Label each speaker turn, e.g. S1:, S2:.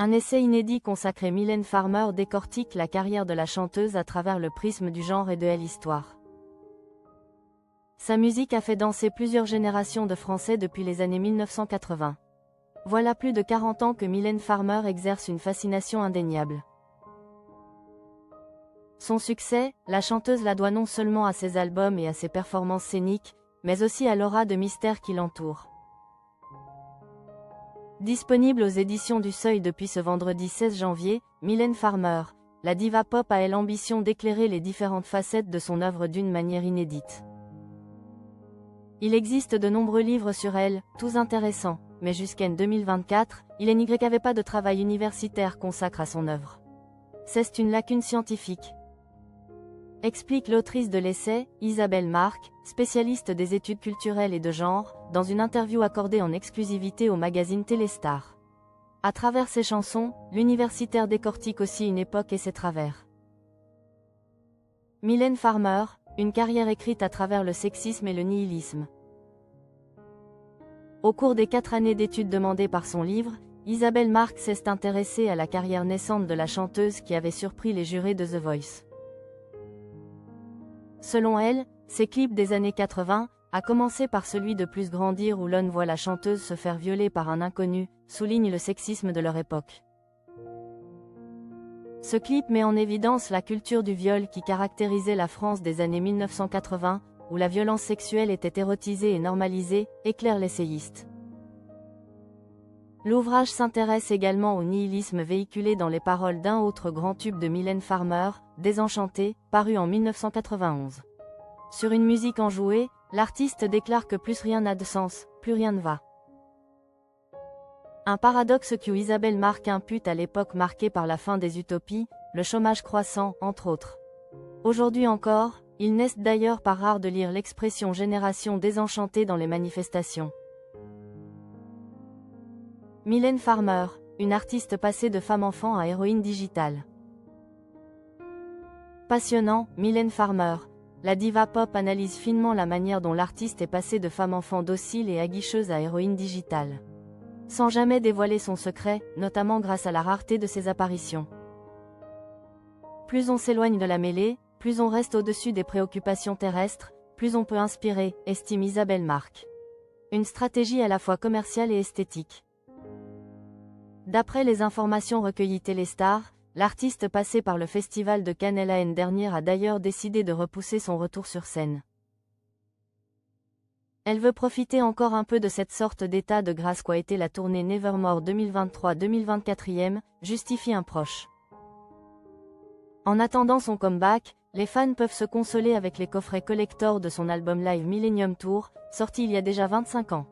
S1: Un essai inédit consacré Mylène Farmer décortique la carrière de la chanteuse à travers le prisme du genre et de l'histoire. Sa musique a fait danser plusieurs générations de Français depuis les années 1980. Voilà plus de 40 ans que Mylène Farmer exerce une fascination indéniable. Son succès, la chanteuse la doit non seulement à ses albums et à ses performances scéniques, mais aussi à l'aura de mystère qui l'entoure. Disponible aux éditions du Seuil depuis ce vendredi 16 janvier, Mylène Farmer, la diva pop a l'ambition d'éclairer les différentes facettes de son œuvre d'une manière inédite. Il existe de nombreux livres sur elle, tous intéressants, mais jusqu'en 2024, il n'y avait pas de travail universitaire consacré à son œuvre. C'est une lacune scientifique, explique l'autrice de l'essai, Isabelle Marc, spécialiste des études culturelles et de genre, dans une interview accordée en exclusivité au magazine Téléstar. À travers ses chansons, l'universitaire décortique aussi une époque et ses travers. Mylène Farmer, une carrière écrite à travers le sexisme et le nihilisme. Au cours des 4 années d'études demandées par son livre, Isabelle Marc s'est intéressée à la carrière naissante de la chanteuse qui avait surpris les jurés de The Voice. Selon elle, ses clips des années 80, à commencer par celui de Plus grandir où l'on voit la chanteuse se faire violer par un inconnu, souligne le sexisme de leur époque. Ce clip met en évidence la culture du viol qui caractérisait la France des années 1980, où la violence sexuelle était érotisée et normalisée, éclaire l'essayiste. L'ouvrage s'intéresse également au nihilisme véhiculé dans les paroles d'un autre grand tube de Mylène Farmer, Désenchantée, paru en 1991. Sur une musique enjouée, l'artiste déclare que plus rien n'a de sens, plus rien ne va. Un paradoxe que Isabelle Marc impute à l'époque marquée par la fin des utopies, le chômage croissant, entre autres. Aujourd'hui encore, il n'est d'ailleurs pas rare de lire l'expression génération désenchantée dans les manifestations. Mylène Farmer, une artiste passée de femme-enfant à héroïne digitale. Passionnant, Mylène Farmer, la diva pop analyse finement la manière dont l'artiste est passée de femme-enfant docile et aguicheuse à héroïne digitale. Sans jamais dévoiler son secret, notamment grâce à la rareté de ses apparitions. Plus on s'éloigne de la mêlée, plus on reste au-dessus des préoccupations terrestres, plus on peut inspirer, estime Isabelle Marc. Une stratégie à la fois commerciale et esthétique. D'après les informations recueillies Téléstar, l'artiste passé par le festival de Cannes l'année dernière a d'ailleurs décidé de repousser son retour sur scène. Elle veut profiter encore un peu de cette sorte d'état de grâce qu'a été la tournée Nevermore 2023-2024, justifie un proche. En attendant son comeback, les fans peuvent se consoler avec les coffrets collector de son album live Millennium Tour, sorti il y a déjà 25 ans.